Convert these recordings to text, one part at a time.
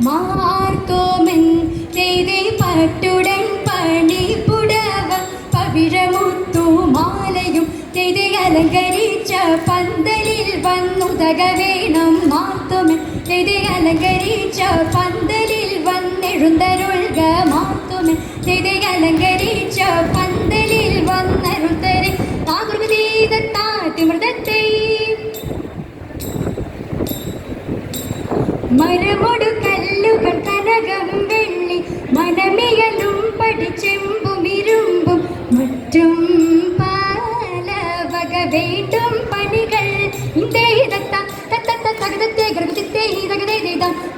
മാർത്തോമൻ ചെയ്തേ പട്ടുടൻ പണിപ്പുടവ പവിഴമുത്തുമാലയും ചെയ്തേ അലങ്കരിച്ച പന്തലിൽ വന്നുതക വേണം. മാർത്തോമൻ ചെയ്തേ അലങ്കരിച്ച പന്തലിൽ വന്നെഴുന്നരുൾക. മാർത്തോമൻ ചെയ്തേ അലങ്കരിച്ച പന്തലിൽ വന്നരുൾത്തരെ താകൃതീതത്താതിമൃതത്തെ മരമൊടു കല്ലുകൾ കനകം വെള്ളി മനമിയലും പഠിച്ചെമ്പും ഇരുമ്പും മറ്റും പല വക വേണ്ടും പണികൾ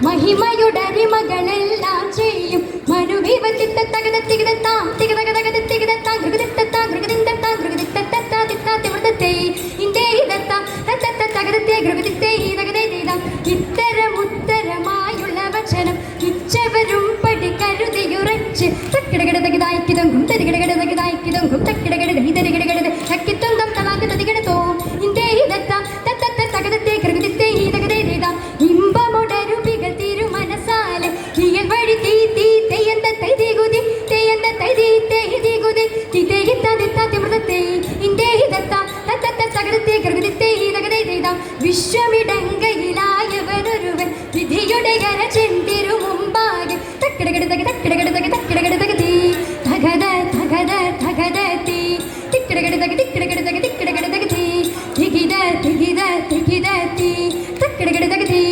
മഹിമയുടരിമകളെല്ലാം ചെയ്യും മനുവിവത്തിത്ത തകതത്തികതാം തികതകതകതത്തികതാം ഗൃഗതിത്താം ഗൃഗതിന്താം ഗൃഗതിത്തത്താതിത്താതിമൃതത്തെ ഇന്ത്യയിതത്താം തകതത്തെ ഗൃഗതിത്തെ തകതേതാം. ഇത്തരമുത്തരമായുള്ള വചനം ഇച്ചവരും പടി കരുതിയുറച്ച് തക്കിടകിടതകിതായിക്കിതും തരികിടകിടതകിതായിക്കിതും തക്കിടകിടതകിതരികിടകിടത് തക്കിത്തുന്തം തലാകതതികിടത്തോ ഇന്ത്യയിതത്താം തകതത്തെ ഗൃഗതിത്തെ തകതേതാം. ഇമ്പമുടരുപികൾ തിരുമനസാലെ ഇയൽ വഴി തീ തീ തെയ്യന്ത തൈതികുതി തെയ്യന്ത തൈതി തെയ്തികുതി തിതേയിത്താതിത്താതിമൃതത്തെ ഇന്ത്യയിതത്താം തകതത്തെ ഗൃഗതിത്തെ തകതേതാം. വിശ്വമിടങ്കയിലായവനൊരുവൻ വിധിയുടെ കരചെന്തിരു മുമ്പാകെ തക്കിടകിടതകി തക്കിടകിടതകി തക്കിടകിടതകി തകത തകത തകതീ തിക്കിടകിടതകി തിക്കിടകിടതകി തിക്കിടകിടതകി തികിത തികിത തികിതീ തക്കിടകിടതകി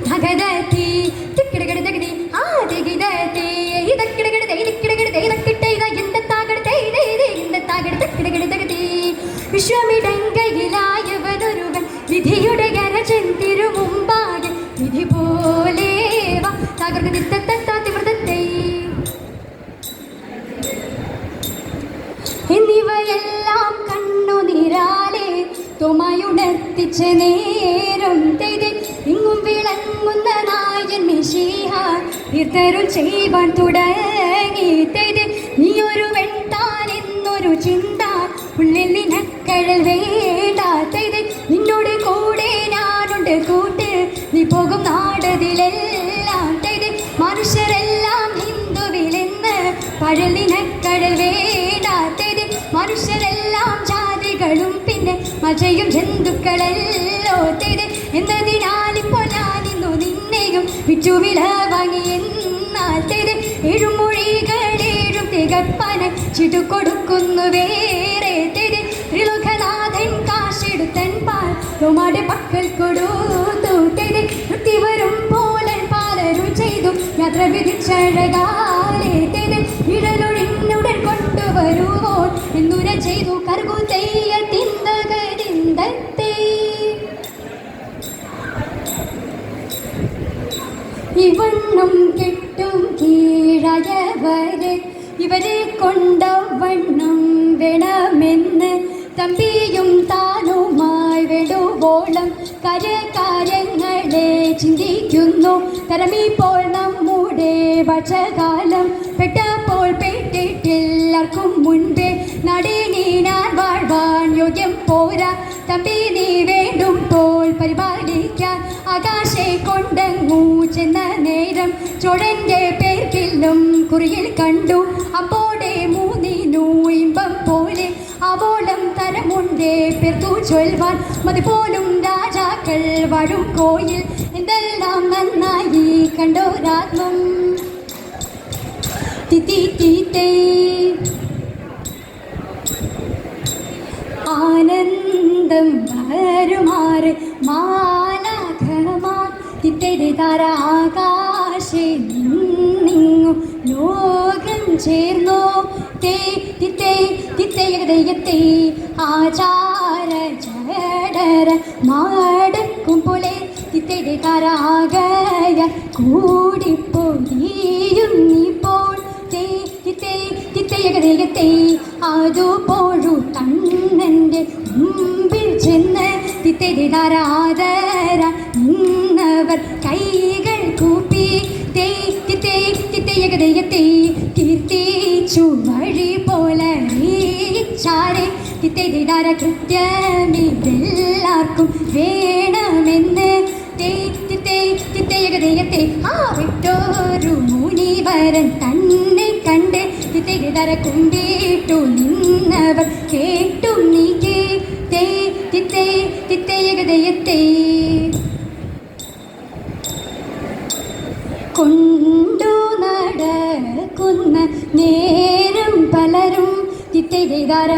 തകതീ തിക്കിടകിടതകി ആ തികിതീ തക്കിടകിടതൈ തിക്കിടകിടതൈ തക്കിട്ടൈ എന്തത്താകടതൈ എന്തത്താകട തക്കിടകിടതകി. വിശ്വമിടങ്കയിലായവനൊരുവൻ വിധിയുടെ കരചെന്തിരു മുമ്പാകെ വിധി പോലെ തകർത്തിമൃതത്തെ എന്നിവയെല്ലാം കണ്ണുനീരാലെ തുമയുണർത്തിച്ച നേരം തെയ്തി ഇങ്ങും വിളങ്ങുന്ന നായൻ മിശിഹ ഇത്തരും ചെയ്യുവാൻ തുടങ്ങി. തെയ്തി നീയൊരു വെട്ടാൻ എന്നൊരു ചിന്ത ഉള്ളിൽ നിനക്കഴൽ വേണ്ട. തെയ്തി നിന്നോട് കൂടെ ഞാനുണ്ട് കൂട്ട് നീ പോകും നാടതിലെല്ലാം. തെയ്തി മനുഷ്യരെല്ലാം ഹിന്ദുവിലെന്ന് പഴൽ നിനക്കഴൽ വേണ്ട. തെയ്തി മനുഷ്യരെല്ലാം ജാതികളും പിന്നെ മജയും ജന്തുക്കളല്ലോ. തെയ്തി എന്നതിനാലിപ്പോൾ ഞാനിന്നു നിന്നെയും വിറ്റുവില വാങ്ങി എന്നാൽ തെയ്തി എഴുമൊഴികളേഴും തികപ്പന ചിട്ടുകൊടുക്കുന്നു വേറെ. തെയ്തി ത്രിലോകനാഥൻ കാശെടുത്തൻ പാൽ തൊമാടെ പക്കൽ കൊടുത്തു. തെയ്തി വൃത്തി വരും പോലൻ പാലരും ചെയ്തു യാത്ര വിധിച്ചഴകാലെ. തെയ്തി ഇടലൊഴിഞ്ഞുടൻ കൊണ്ടുവരുവോ എന്നുര ചെയ്തു കർഗു തെയ്യ തിന്തകതിന്തത്തെ. ഇവണ്ണം കെട്ടും കീഴയവരെ ഇവരെ കൊണ്ടവണ്ണം വേണമെന്ന് തമ്പിയും താനുമായി വെടുവോളം കരകാര്യങ്ങളെ ചിന്തിക്കുന്നു. തരമിപ്പോൾ നമ്മു നമ്മുടെ വർഷകാലം പെട്ടപ്പോൾ പെട്ടിട്ടില്ലാർക്കും മുൻപേ നടീ ഞാൻ വാഴ്വാൻ യോഗ്യം പോരാ തമ്പി നീ വേണ്ടുമ്പോൾ പരിപാലിക്കാൻ ആകാശെ കൊണ്ടങ്ങൂ ചെന്ന നേരം ചോടൻ്റെ പേർക്കില്ലും കുറിയിൽ കണ്ടു അപ്പോടെ മൂന്നിനു ഇമ്പം പോലെ അവോളം തരമുണ്ടേ പേർത്തു ചൊൽവാൻ മതി പോലും രാജാക്കൾ വാഴും കോയിൽ എന്തെല്ലാം നന്നായി കണ്ടോരാത്മം തിത്തേ ആനന്ദം വരുമാറ് മാലാഖമാർ തിത്തേ താര ആകാശേ നിന്നു ലോകം ചേർന്നോ തേ തിത്തേ തിത്തയകതയത്തെ ആചാര ജഡര മാടക്കും പോലെ തിത്തയുടെ താരാകയ കൂടിപ്പോയും നീപ്പോൾ തേ തിത്തേ തിത്തയകതയത്തെ അതുപോഴു തണ്ണൻ്റെ മുമ്പിൽ ചെന്ന് തിത്തയുടെ താരാദര നിന്നവർ കൈകൾ കൂപ്പി തേ തിത്തേ തിത്തയകതയത്തെ കീർത്തിച്ചു വഴി പോലെ ചാരെ തിത്തൈതാര കൃത്യമിതെല്ലാവർക്കും വേണമെന്ന് തിത്തയകതയത്തെ ആ വിട്ടോരു മുനിവരൻ തന്നെ കണ്ട് തിത്തൈതാര കുമ്പിട്ടു നിന്നവർ കേട്ടും നീ കേത്തേ തിത്തയകതയത്തെ കൊണ്ടു നടക്കുന്ന നേരം പലരും തിത്തൈതാര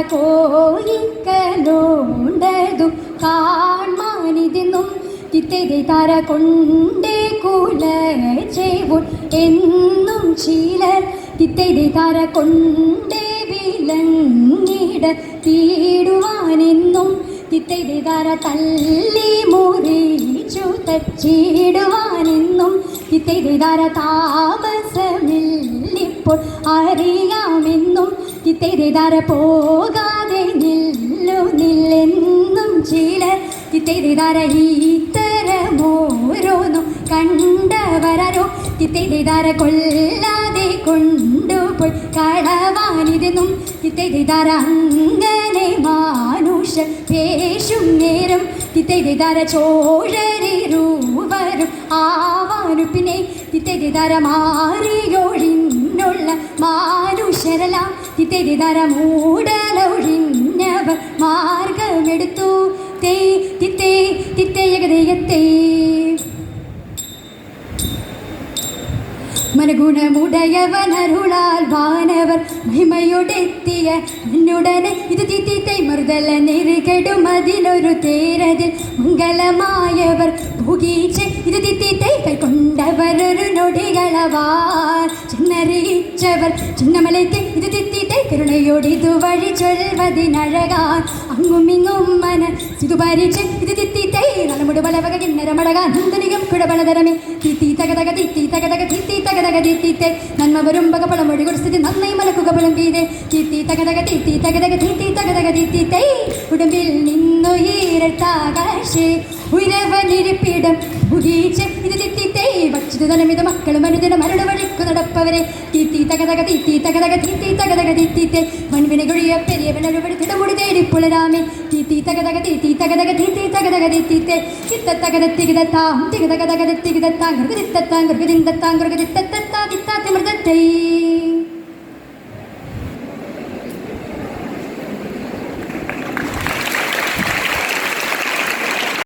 കോയിക്കലോണ്ടതു കാൺമാനിതെന്നും തിത്തൈതാര കൊണ്ടേ കുല ചെയ്വും എന്നും ചിലർ തിത്തൈതാര കൊണ്ടേ വിലങ്ങിട തീടുവാനെന്നും തിത്തൈതാര തല്ലി മുറിച്ചു തച്ചിടുവാനെന്നും തിത്തൈതാര താമസമില്ലിപ്പോൾ അറിയാമെന്നും തിത്തൈതാര പോകാതെ നില്ലെന്നും ചിലർ തിത്തൈതാര ഇത്തരമോരോന്നും കണ്ടവരോ തിത്തൈതാര കൊല്ലാതെ കൊണ്ടുപോയി കളവാനിതെന്നും തിത്തൈതാര അങ്ങനെ മാനുഷ പേശും നേരം തിത്തൈതാര ചോഴരിരുവരും ആവാനു പിന്നെ തിത്തൈതാര മാറിയൊഴിഞ്ഞുള്ള മാനുഷരെല്ലാം തിത്തൈതാര മൂടലൊഴിഞ്ഞവർ മാർഗമെടുത്തു തേ തിത്തേ തിത്തയകതയത്തെ മനഗുണമുടയവനരുളാൽ വാനവർ മഹിമയോടെത്തിയ നിന്നുടനെ ഇത് തിത്തൈ മറുതല നെറുകെടും അതിലൊരു തേരതിൽ മംഗളമായവർ ഭൂഗീച്ച് ഇത് തിത്തൈ കൈക്കൊണ്ടവരൊരു നൊടികളവാർ ചെന്നറിയിച്ചവർ ചിന്നമലയ്ക്ക് ഇത് തിത്തൈ കരുണയോടിതു വഴി ചൊൽവതിനഴകാൻ അങ്ങുമിങ്ങും മന സിതു ഭരിച്ച് ഇത് തിത്തൈ നലമുട് ബലവക കിന്നരമടകാൻ നന്ദനികം കുഴപണതരമേ തിത്തി തകതക തിത്തി തകതക തിത്തി തകതക തിത്തിത്തെ നന്മ വരും പകപ്പളമൊഴി കൊടുസ്ഥിതി നന്നായി മലക്കുക പളം വീതേ തിത്തി തകതക തിത്തി തകതക തിത്തി തകതക തിത്തിത്തെ ഉടമ്പിൽ നിന്നു ഈരട്ടാകാശേ ഉയരവനിരിപ്പിടം ഭുഗീച്ച് ഇത് തിത്തിത്തെ ഭക്ഷിത തലമിത മക്കളും അനുദിന മരുടെ വഴിക്കു നടപ്പവരെ തിത്തി തകതക തിത്തി തകതക തിത്തി തകതക തിത്തിത്തെ വൻവിനെ കൊഴിയ പെരിയവനൊരുപടി തിടമുടി തേടിപ്പുളരാമേ തിത്തി തകതക തിത്തി തകതക തിത്തി തകതക തിത്തിത്തെ തിത്തതകത തികിതത്താം തികിതകതകത തികിതത്താം ഗൃഗതിത്തത്താം ഗൃഗതിന്തത്താം ഗൃഗതിത്തത്താ തിത്താത്തി മൃതത്തൈ